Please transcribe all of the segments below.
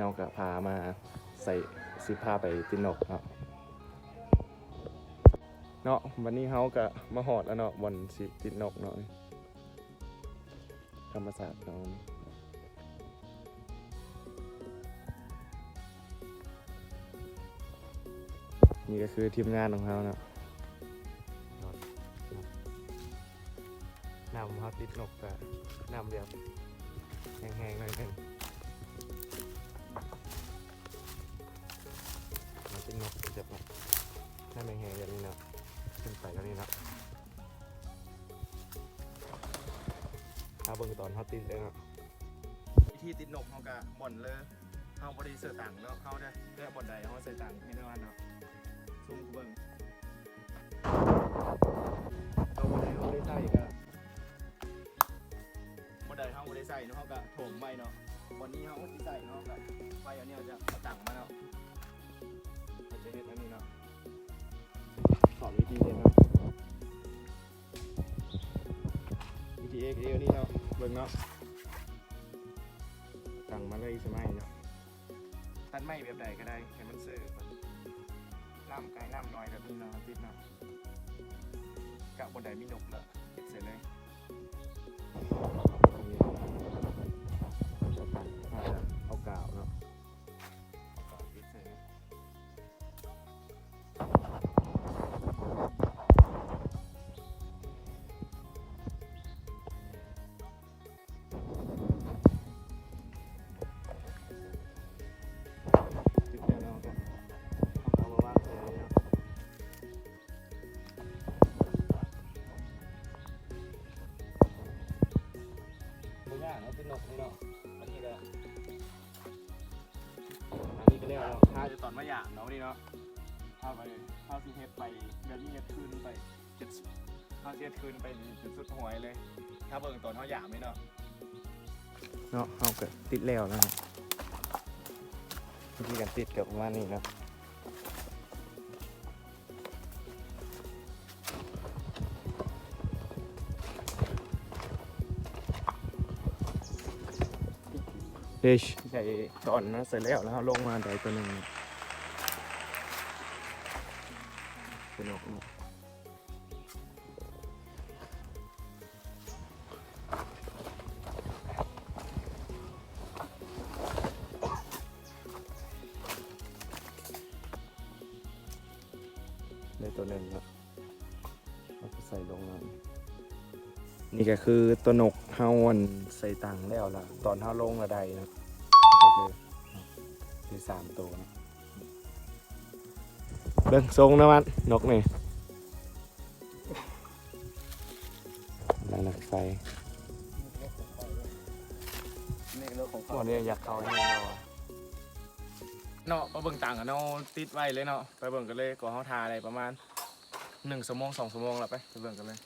เราก็พามาใส่สิพาไปติดนกเนาะวันนี้เขาก็มาหอดแล้วเนาะบนสิติดนกเนาะธรรมศาสตร์เนาะนี่ก็คือทีมงานของเขาเนาะนำเขาติดนกกับนำแบบแห้งๆหน่อยหนึ่งมาติดนกจะแบบน่าแห้งๆอย่างนี้เนาะขึ้นไปแล้วนี่เนาะถ้าเบิ่งตอนเขาติดเลยเนาะวิธีติดนกเขาก็บ่นเลยเขาบริเสธต่างเนาะเขาได้เลือกบ่นใดเขาใส่ต่างให้ได้ว่าเนาะซุ่มเบิ่งเขาบ่ได้เขาได้ใส่ก็บ่ได้เขาบ่ได้ใส่เนาะเขาก็โถมไว้เนาะวันนี้เขาที่ใส่เนาะก็ไฟอันนี้จะเอาต่างมาเนาะเราจะเห็นอันนี้เนาะสอนวิธีเนาะวิธีเอ็กนี่เนาะเบิ่งเนาะต่างมาเลยสมัยเนาะตัดไม้แบบใดก็ได้ให้มันเสือล่ำไกลล่ำน้อยแบบนี้เนาะติดเนาะกะบนใดมีนกละติดเสร็จเลยเอากาวเนาะติดเสร็จเราเป็นนกนี่เนาะอันนี้ก็เรียกว่าถ้าจะตอนมาหยาบเนาะนี่เนาะถ้าไปถ้าซีเฮดไปเดือนนี้เฮดคืนไปจุดถ้าซีเฮดคืนไปจุดสุดหวยเลยถ้าเบิ่งตอนเขาหยาบไหมเนาะเอาเกิดติดแล้วนะวิธีการติดกับประมาณนี้เนาะใส่ตอนนะเสร็จแล้วลงมาได้ตัวหนึ่งเป็นนกได้ตัวหนึ่งครับเอาไปใส่ลงมานี่ก็คือตัวนกเฮาวันใส่ตังแล้วล่ะตอนเฮาลงระไดนะคือ3 ตัวนะเบิ่งทรงนะมันนกนี่นักไฟวันนี้อยากเข้าให้เนาะมาเบิ่งต่างกันเนาะติดไว้เลยเนาะไปเบิ่งกันเลยก่อนเฮาทาอะไรประมาณ1 ชั่วโมง 2 ชั่วโมงแล้วไปเบิ่งกันเลย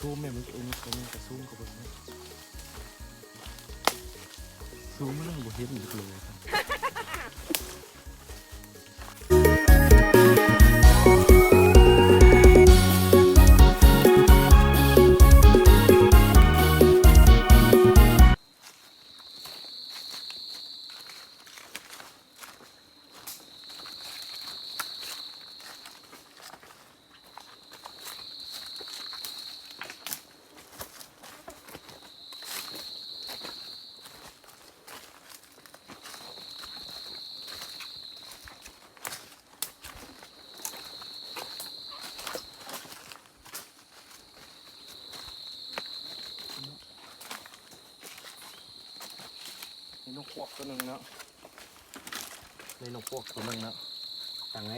ซูมเนี่ยมันจะซูมกับมันซูมมันบ่เห็นอีกเลย กพวกตัวหนึ่งเนาะได้นกพวกตัวหนึ่งเนาะต่างไง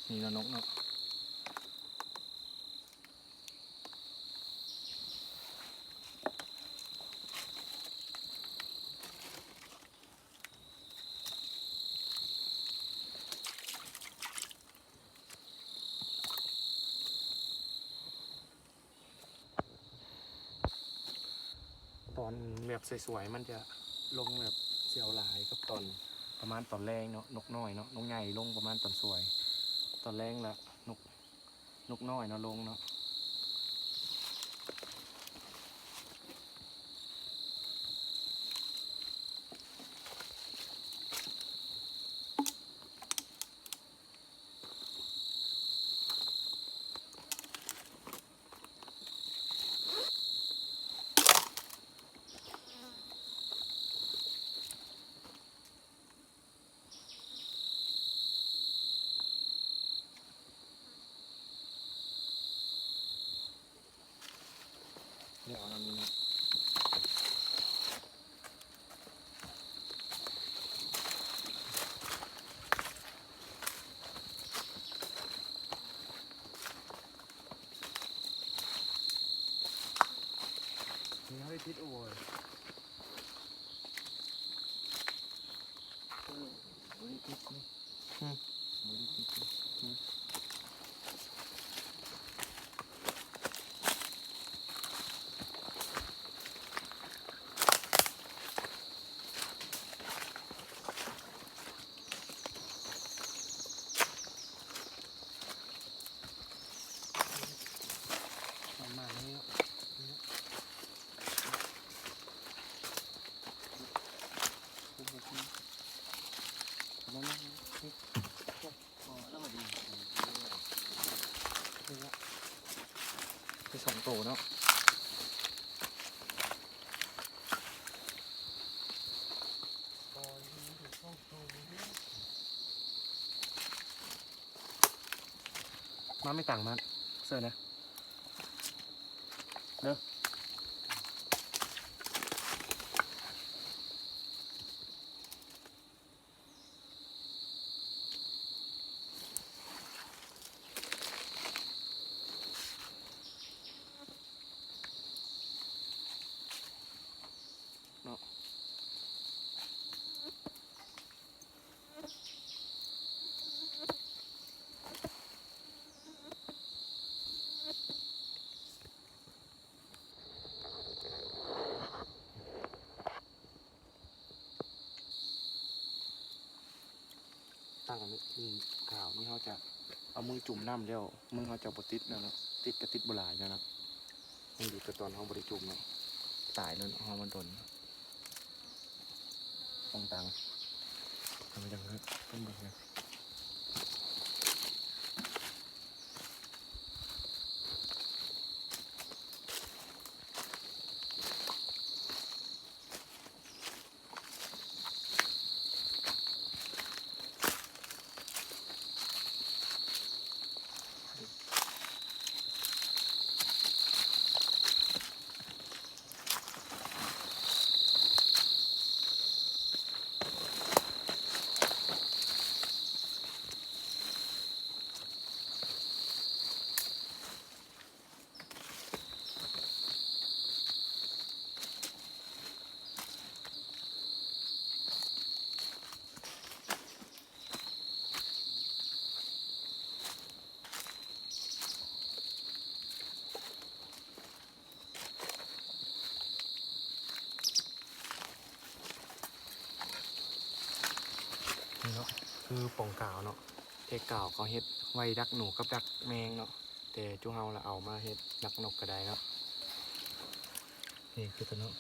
นี่เนาะนกเนาะตอนแบบสวยๆมันจะลงแบบเสียวหลายกับตอนประมาณตอนแรงเนาะนกน้อยเนาะนกใหญ่ลงประมาณตอนสวยตอนแรงละนกน้อยเนาะลงเนาะเดี๋ยวเรามีเนาะนี่เขาได้ทิศโอ้ยไม่ได้ทิศนี่ไม่ได้ทิศนี่ประมาณนี้เนาะแล้วนะไปสองโตเนาะมาไม่ต่างมันเสื้อนะเด้อเนาะตั้งอันนี้ที่ข่าวนี่เขาจะเอามือจุ่มน้ำเดียวมือเขาจะบดติดนะเนาะติดกับติดโบราณนะเนาะมันอยู่กับตอนเขาบริจุ่มเนาะตายแล้วเนาะเขามันโดนต้องตังทำอย่างนั้นต้นแบบนี้นี่เนาะคือป่องกาวเนาะเทกาวเขาเฮ็ดไว้ดักหนูกับดักแมงเนาะแต่จูเฮาละเอามาเฮ็ดดักนกกระไดเนาะนี่คือตัวเนาะ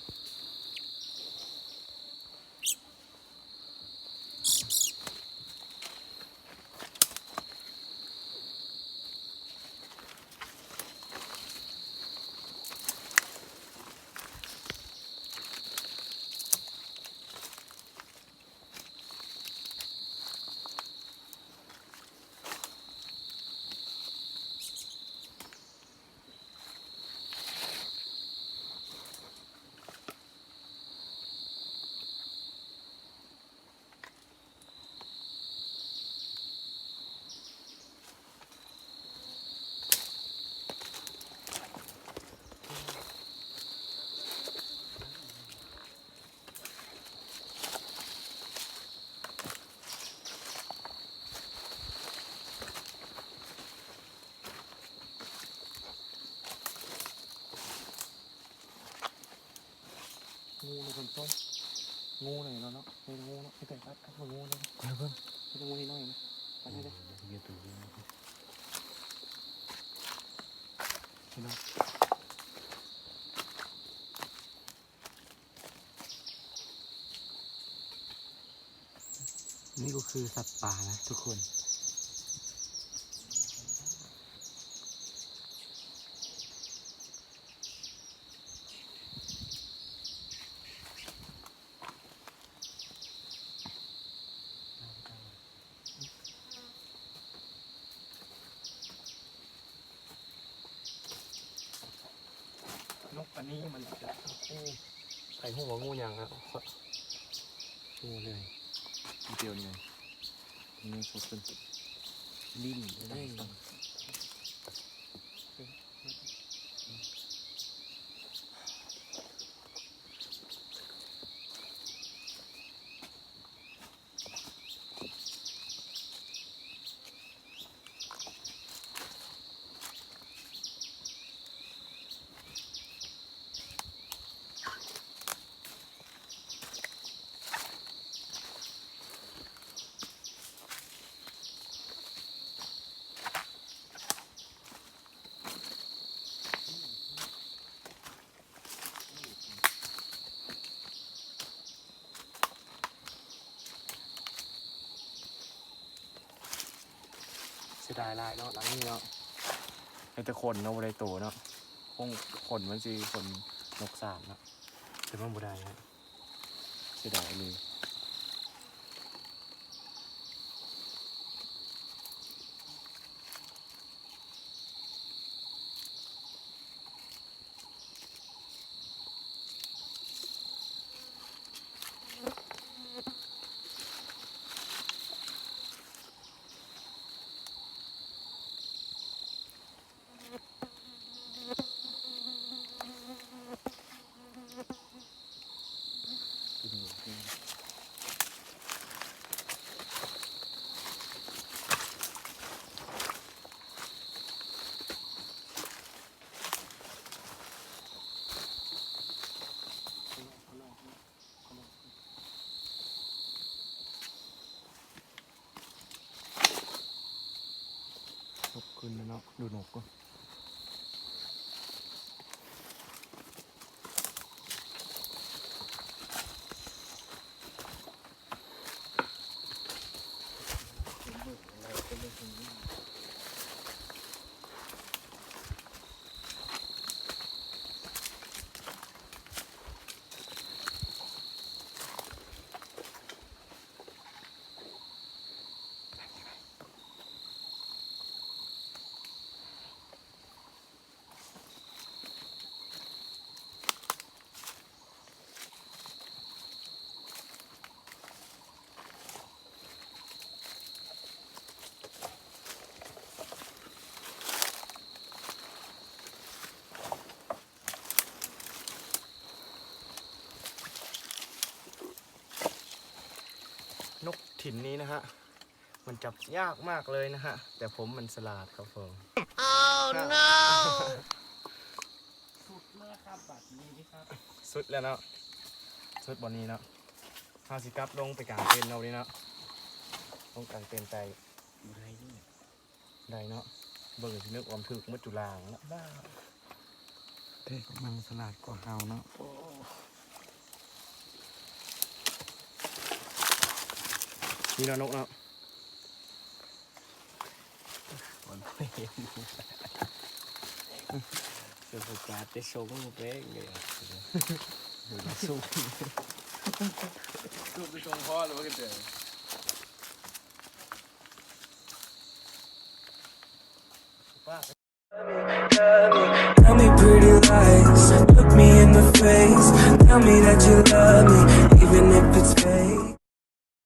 คนส้มงูหน่อยเนาะเป็นงูเนาะไม่แต่ปัดกับงูเลยเพิ่มเป็นงูนิดหน่อยนะปัดให้ได้เยอะตัวเยอะเห็นไหมนี่ก็คือสัตว์ป่านะทุกคนนกอันนี้มันจะใส่หัวงูอย่างครับงูเลยเดียวนี่นี่สดเป็นลิ้นได้นเสียดายลายเนาะหลังนี้เนาะไอ้ตะคนเนาะบ่ได้โตเนาะคงขนมันสิขนนกสามเนาะแต่มันบ่ได้ฮะเสียดายเลยนกขึ้นเนาะดูนกก็นกถิ่นนี้นะฮะมันจับยากมากเลยนะฮะแต่ผมมันสลาดครับผม Oh no สุดเมื่อครับบัดนี้ครับสุดแล้วเนาะสุดบนนี้เนาะห้าสิกับลงไปกลางเต็นท์เราดิเนาะลงกลางเต็นท์ใจได้เนาะเบิ่งที่นึกอมถึกมัจจุลางแล้วบ้าเท่มันสลาดกว่าเฮาเนาะนี่เนาะนกเนาะมันไม่เห็นจะโฟกัสได้ชงมันเป๊ะเลยอ่ะสู้ไปชงพ่อหรือว่ากันเจอTell me pretty lies, look me in the face. Tell me that you love me,